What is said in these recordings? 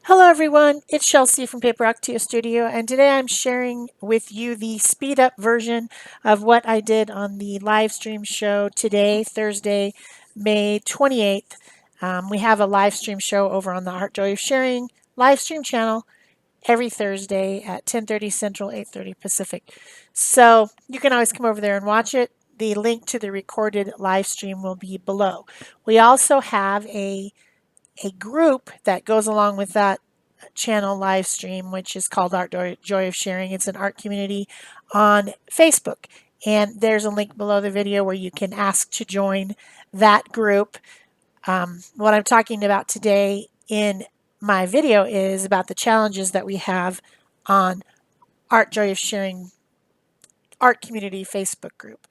Hello everyone, it's Shel C from PaperOcotilloStudio, and today I'm sharing with you the speed up version of what I did on the live stream show today, Thursday, May 28th. We have a live stream show over on the Art Joy of Sharing live stream channel every Thursday at 10:30 Central, 8:30 Pacific. So you can always come over there and watch it. The link to the recorded live stream will be below. We also have a group that goes along with that channel live stream, which is called Art Joy of Sharing. It's an art community on Facebook. And there's a link below the video where you can ask to join that group. What I'm talking about today in my video is about the challenges that we have on Art Joy of Sharing art community Facebook group.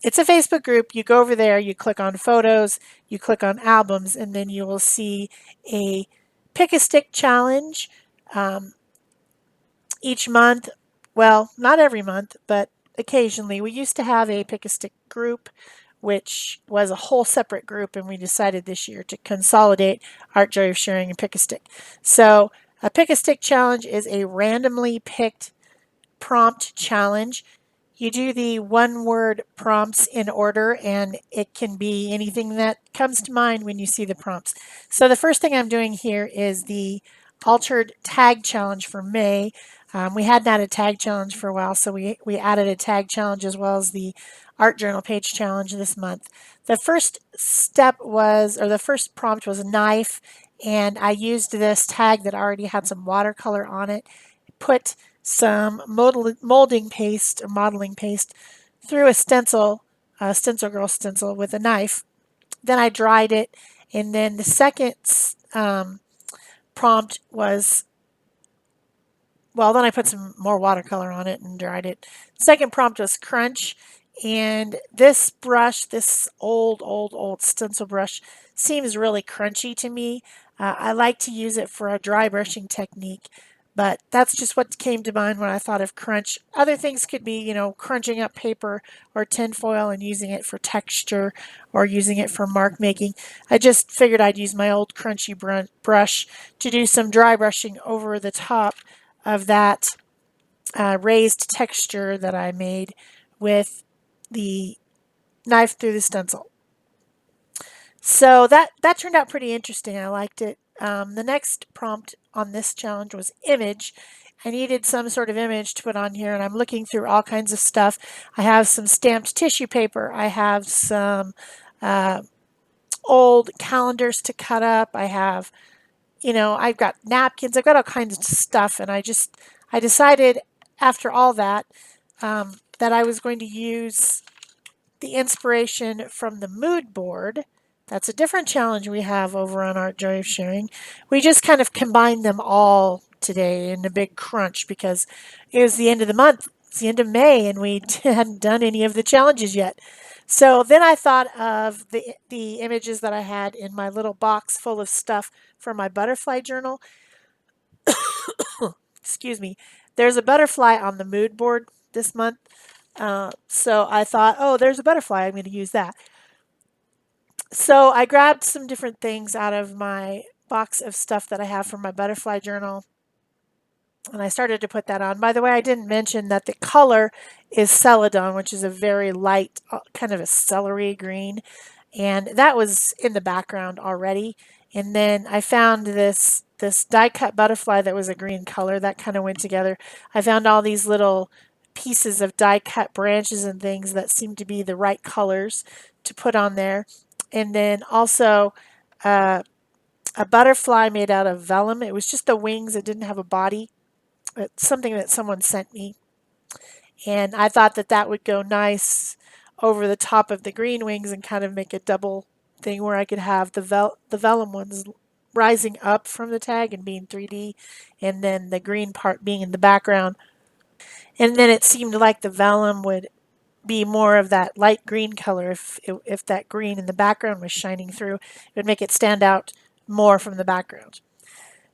It's a Facebook group. You go over there, you click on photos, you click on albums, and then you will see a pick a stick challenge each month. Well, not every month, but occasionally. We used to have a pick a stick group, which was a whole separate group, and we decided this year to consolidate Art Joy of Sharing and Pick a Stick. So, a pick a stick challenge is a randomly picked prompt challenge. You do the one word prompts in order, and it can be anything that comes to mind when you see the prompts. So the first thing I'm doing here is the altered tag challenge for May. We hadn't had a tag challenge for a while, so we added a tag challenge as well as the art journal page challenge this month. The first step was, or the first prompt was knife, and I used this tag that already had some watercolor on it, put some molding paste or modeling paste through a stencil girl stencil with a knife. Then I dried it, and then the second prompt was, well, then I put some more watercolor on it and dried it. Second prompt was crunch, and this brush, this old stencil brush, seems really crunchy to me. I like to use it for a dry brushing technique, but that's just what came to mind when I thought of crunch. Other things could be, crunching up paper or tinfoil and using it for texture or using it for mark making. I just figured I'd use my old crunchy brush to do some dry brushing over the top of that raised texture that I made with the knife through the stencil. So that turned out pretty interesting. I liked it. The next prompt on this challenge was image. I needed some sort of image to put on here, and I'm looking through all kinds of stuff. I have some stamped tissue paper. I have some old calendars to cut up. I have, I've got napkins. I've got all kinds of stuff, and I decided after all that that I was going to use the inspiration from the mood board. That's a different challenge we have over on Art Joy of Sharing. We just kind of combined them all today in a big crunch because it was the end of the month. It's the end of May, and we hadn't done any of the challenges yet. So then I thought of the images that I had in my little box full of stuff for my butterfly journal. Excuse me. There's a butterfly on the mood board this month. So I thought, oh, there's a butterfly. I'm going to use that. So I grabbed some different things out of my box of stuff that I have for my butterfly journal, and I started to put that on. By the way, I didn't mention that the color is Celadon, which is a very light, kind of a celery green, and that was in the background already. And then I found this die cut butterfly that was a green color that kind of went together. I found all these little pieces of die cut branches and things that seemed to be the right colors to put on there. And then also a butterfly made out of vellum. It was just the wings, it didn't have a body. It's something that someone sent me. And I thought that that would go nice over the top of the green wings and kind of make a double thing where I could have the vellum ones rising up from the tag and being 3D, and then the green part being in the background. And then it seemed like the vellum would be more of that light green color. If that green in the background was shining through, it would make it stand out more from the background.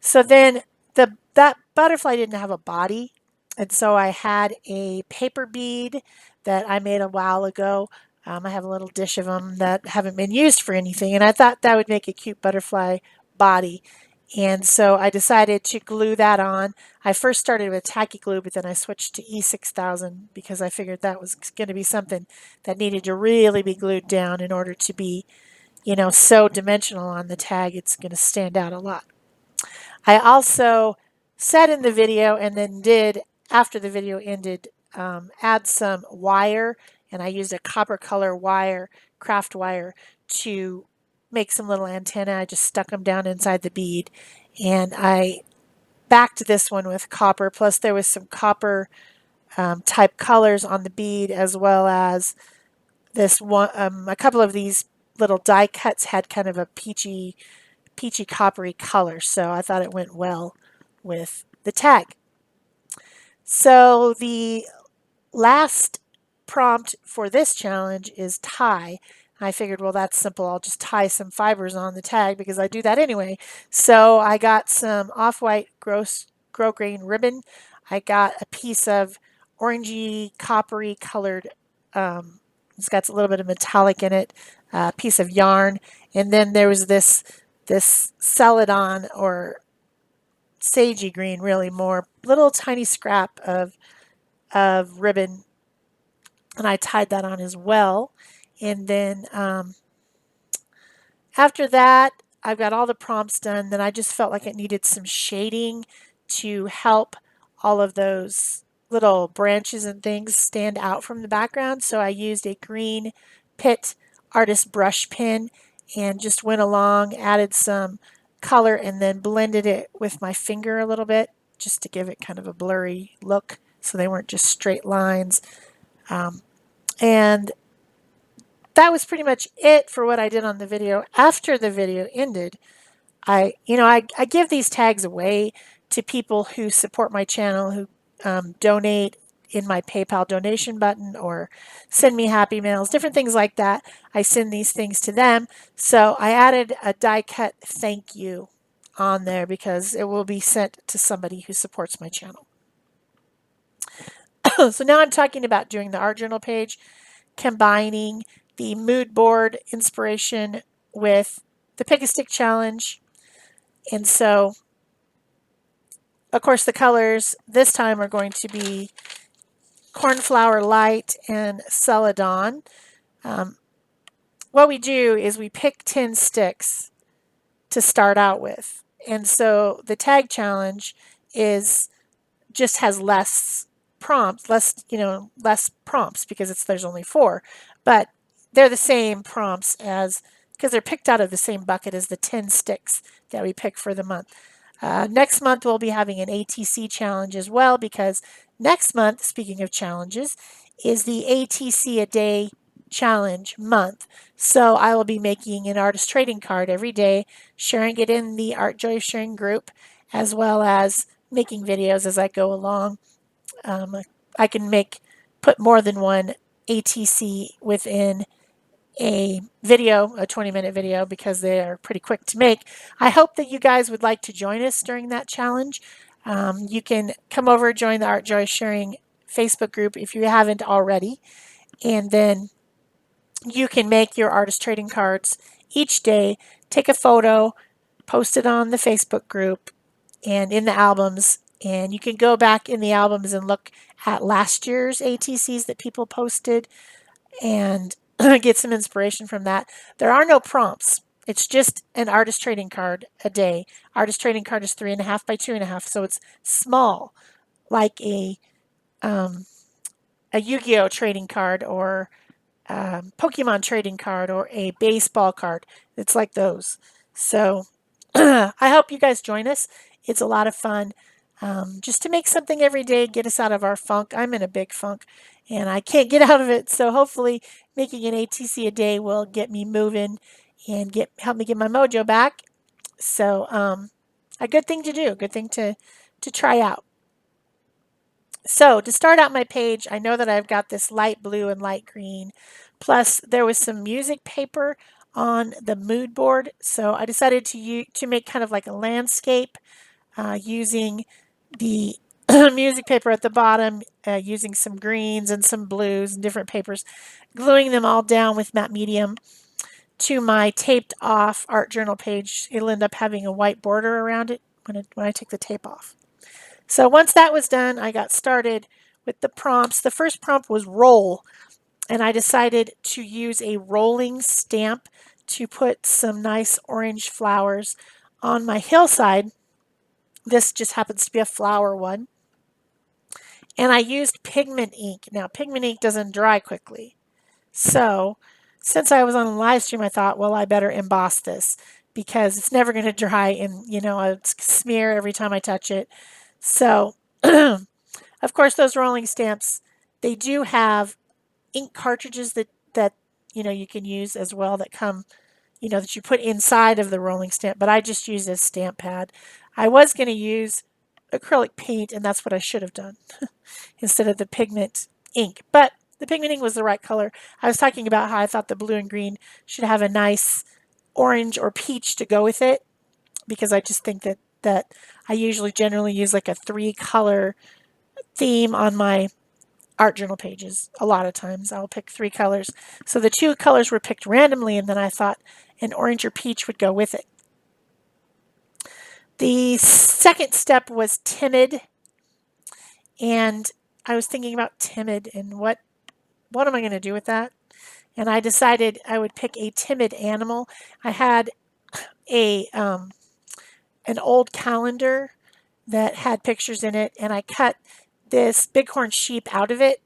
So then that butterfly didn't have a body, and so I had a paper bead that I made a while ago. I have a little dish of them that haven't been used for anything, and I thought that would make a cute butterfly body. And so I decided to glue that on. I first started with tacky glue, but then I switched to E6000 because I figured that was going to be something that needed to really be glued down in order to be, so dimensional on the tag. It's going to stand out a lot. I also said in the video and then did after the video ended, add some wire, and I used a copper color wire, craft wire, to make some little antenna. I just stuck them down inside the bead, and I backed this one with copper, plus there was some copper type colors on the bead, as well as this one, a couple of these little die cuts had kind of a peachy coppery color, so I thought it went well with the tag. So the last prompt for this challenge is tie. I figured, well, that's simple. I'll just tie some fibers on the tag because I do that anyway. So I got some off-white grosgrain ribbon. I got a piece of orangey, coppery colored, it's got a little bit of metallic in it, piece of yarn. And then there was this celadon, or sagey green, really more little tiny scrap of ribbon, and I tied that on as well. And then after that, I've got all the prompts done. Then I just felt like it needed some shading to help all of those little branches and things stand out from the background. So I used a green Pitt artist brush pen and just went along, added some color, and then blended it with my finger a little bit just to give it kind of a blurry look so they weren't just straight lines. And that was pretty much it for what I did on the video. After the video ended, I give these tags away to people who support my channel, who donate in my PayPal donation button or send me happy mails, different things like that. I send these things to them. So I added a die cut thank you on there because it will be sent to somebody who supports my channel. So now I'm talking about doing the art journal page, combining the mood board inspiration with the pick a stick challenge. And so, of course, the colors this time are going to be Cornflower Light and Celadon. What we do is we pick 10 sticks to start out with. And so the tag challenge is just has less prompts, less prompts because there's only 4, but they're the same prompts as, because they're picked out of the same bucket as the 10 sticks that we pick for the month. Next month we'll be having an ATC challenge as well, because next month, speaking of challenges, is the ATC a day challenge month. So I will be making an artist trading card every day, sharing it in the Art Joy Sharing group, as well as making videos as I go along. I can put more than one ATC within a video, a 20-minute video, because they are pretty quick to make. I hope that you guys would like to join us during that challenge. You can come over, join the Art Joy Sharing Facebook group if you haven't already, and then you can make your artist trading cards each day, take a photo, post it on the Facebook group and in the albums, and you can go back in the albums and look at last year's ATCs that people posted and get some inspiration from that. There are no prompts. It's just an artist trading card a day. Artist trading card is 3.5 by 2.5, so it's small, like a Yu-Gi-Oh trading card, or Pokemon trading card, or a baseball card. It's like those. So I hope you guys join us. It's a lot of fun. Just to make something every day, get us out of our funk. I'm in a big funk and I can't get out of it. So hopefully making an ATC a day will get me moving and help me get my mojo back. So a good thing to do, a good thing to try out. So to start out my page, I know that I've got this light blue and light green, plus there was some music paper on the mood board. So I decided to make kind of like a landscape using the music paper at the bottom, using some greens and some blues and different papers, gluing them all down with matte medium. to my taped off art journal page. It'll end up having a white border around it when I take the tape off. So once that was done, I got started with the prompts. The first prompt was roll, and I decided to use a rolling stamp to put some nice orange flowers on my hillside. This just happens to be a flower one. And I used pigment ink. Now, pigment ink doesn't dry quickly. So, since I was on a live stream, I thought, well, I better emboss this because it's never going to dry and, it's smear every time I touch it. So, of course, those rolling stamps, they do have ink cartridges that you can use as well that come, that you put inside of the rolling stamp, but I just used a stamp pad. I was going to use acrylic paint, and that's what I should have done instead of the pigment ink. But the pigment ink was the right color. I was talking about how I thought the blue and green should have a nice orange or peach to go with it because I just think that I usually generally use like a 3-color theme on my art journal pages. A lot of times I'll pick 3 colors. So the 2 colors were picked randomly, and then I thought an orange or peach would go with it. The second step was timid, and I was thinking about timid and what am I going to do with that? And I decided I would pick a timid animal. I had an old calendar that had pictures in it, and I cut this bighorn sheep out of it.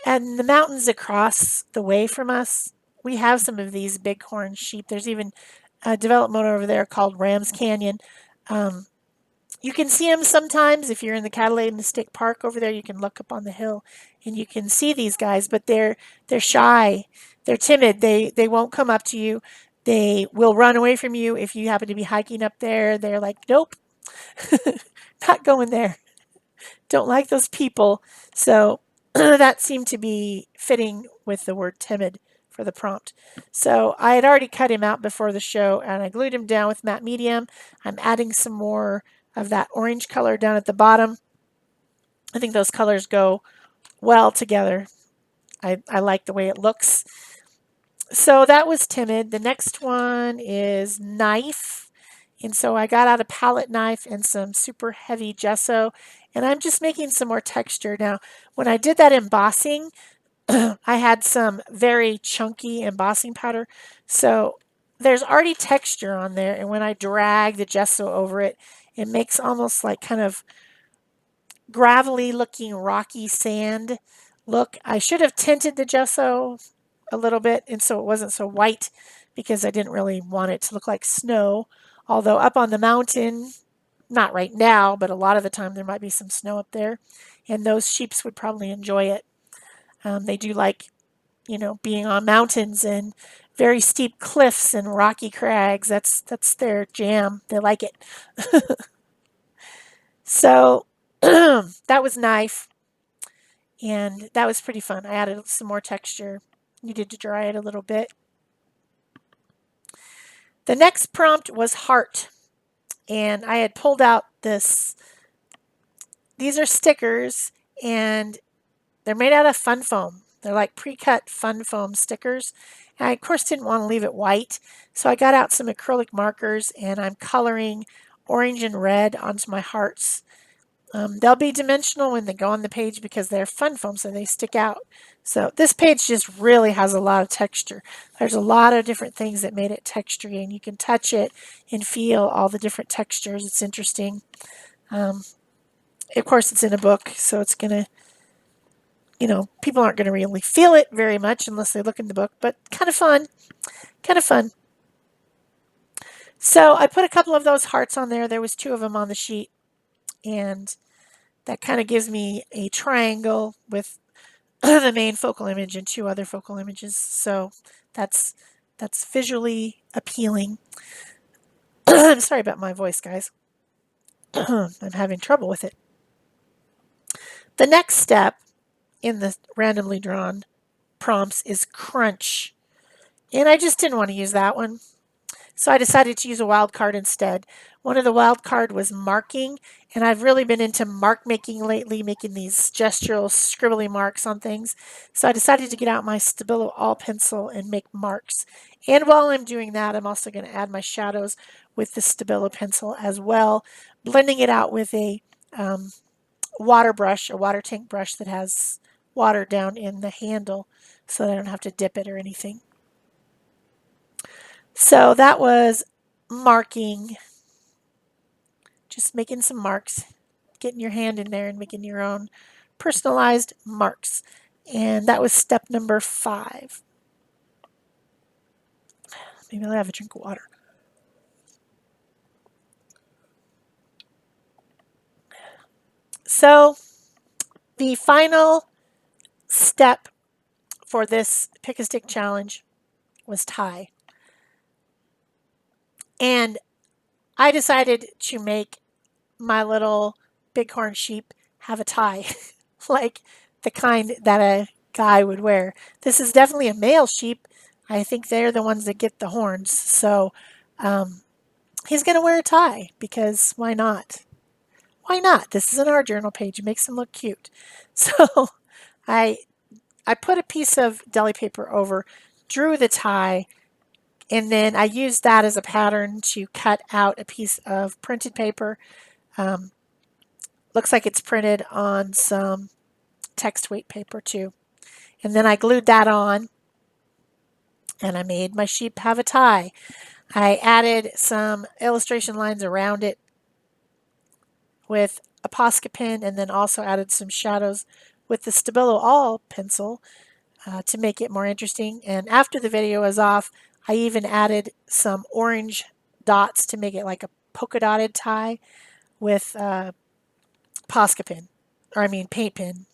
And the mountains across the way from us, we have some of these bighorn sheep. There's even a development over there called Rams Canyon. You can see them sometimes if you're in the Catalina State Park over there. You can look up on the hill and you can see these guys, but they're shy. They're timid. They won't come up to you. They will run away from you if you happen to be hiking up there. They're like, nope, not going there. Don't like those people. So that seemed to be fitting with the word timid for the prompt. So I had already cut him out before the show, and I glued him down with matte medium. I'm adding some more of that orange color down at the bottom. I think those colors go well together. I like the way it looks. So that was timid. The next one is knife. And so I got out a palette knife and some super heavy gesso, and I'm just making some more texture. Now, when I did that embossing, I had some very chunky embossing powder. So there's already texture on there, and when I drag the gesso over it, it makes almost like kind of gravelly looking rocky sand look. I should have tinted the gesso a little bit and so it wasn't so white because I didn't really want it to look like snow. Although up on the mountain, not right now, but a lot of the time there might be some snow up there, and those sheeps would probably enjoy it. They do like, being on mountains and very steep cliffs and rocky crags. That's their jam. They like it. So that was knife, and that was pretty fun. I added some more texture. Needed to dry it a little bit. The next prompt was heart, and I had pulled out this. These are stickers, and they're made out of fun foam. They're like pre-cut fun foam stickers. And I, of course, didn't want to leave it white, so I got out some acrylic markers, and I'm coloring orange and red onto my hearts. They'll be dimensional when they go on the page because they're fun foam, so they stick out. So this page just really has a lot of texture. There's a lot of different things that made it textury, and you can touch it and feel all the different textures. It's interesting. Of course, it's in a book, so it's going to, people aren't going to really feel it very much unless they look in the book, but kind of fun. Kind of fun. So I put a couple of those hearts on there. There was 2 of them on the sheet, and that kind of gives me a triangle with the main focal image and 2 other focal images. So that's visually appealing. I'm sorry about my voice, guys. I'm having trouble with it. The next step in the randomly drawn prompts is crunch. And I just didn't want to use that one. So I decided to use a wild card instead. One of the wild card was marking, and I've really been into mark making lately, making these gestural scribbly marks on things. So I decided to get out my Stabilo All pencil and make marks. And while I'm doing that, I'm also going to add my shadows with the Stabilo pencil as well, blending it out with a water brush, a water tank brush that has water down in the handle so that I don't have to dip it or anything. So that was marking, just making some marks, getting your hand in there and making your own personalized marks. And that was step number 5. Maybe I'll have a drink of water. So the final step for this pick a stick challenge was tie. And I decided to make my little bighorn sheep have a tie, like the kind that a guy would wear. This is definitely a male sheep. I think they're the ones that get the horns. So he's going to wear a tie because why not? Why not? This is an art journal page. It makes him look cute. So I I put a piece of deli paper over, drew the tie, and then I used that as a pattern to cut out a piece of printed paper. Looks like it's printed on some text weight paper too. And then I glued that on and I made my sheep have a tie. I added some illustration lines around it with a Posca pen and then also added some shadows with the Stabilo All pencil to make it more interesting. And after the video was off, I even added some orange dots to make it like a polka dotted tie with Posca pen, or I mean paint pen.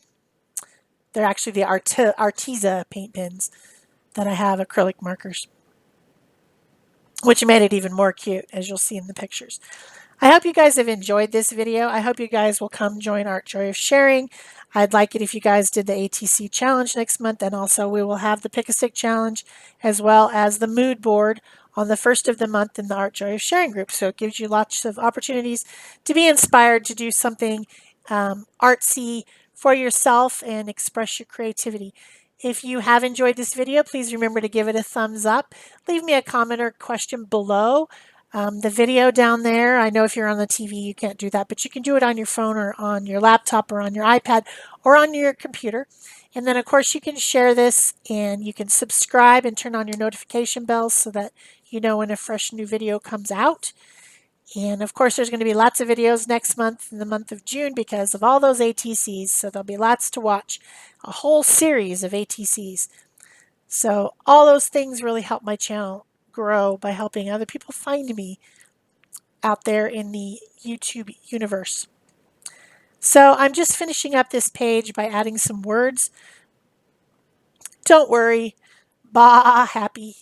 They're actually the Arteza paint pens that I have, acrylic markers, which made it even more cute, as you'll see in the pictures. I hope you guys have enjoyed this video. I hope you guys will come join Art Joy of Sharing. I'd like it if you guys did the ATC challenge next month, and also we will have the Pick a Stick challenge as well as the mood board on the first of the month in the Art Joy of Sharing group. So it gives you lots of opportunities to be inspired to do something artsy for yourself and express your creativity. If you have enjoyed this video, please remember to give it a thumbs up. Leave me a comment or question below. The video down there, I know if you're on the TV you can't do that, but you can do it on your phone or on your laptop or on your iPad or on your computer. And then of course you can share this and you can subscribe and turn on your notification bells so that you know when a fresh new video comes out. And of course there's going to be lots of videos next month in the month of June because of all those ATCs, so there'll be lots to watch, a whole series of ATCs. So all those things really help my channel grow by helping other people find me out there in the YouTube universe. So I'm just finishing up this page by adding some words. Don't worry, ba happy.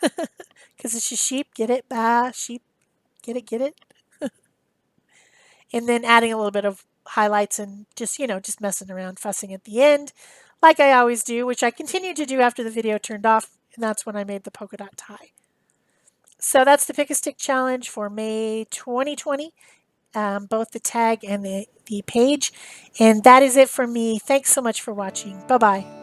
Because it's a sheep, get it? Ba, sheep, get it, get it? And then adding a little bit of highlights and just, just messing around, fussing at the end, like I always do, which I continued to do after the video turned off, and that's when I made the polka dot tie. So that's the Pick a Stick Challenge for May 2020, both the tag and the page. And that is it for me. Thanks so much for watching. Bye-bye.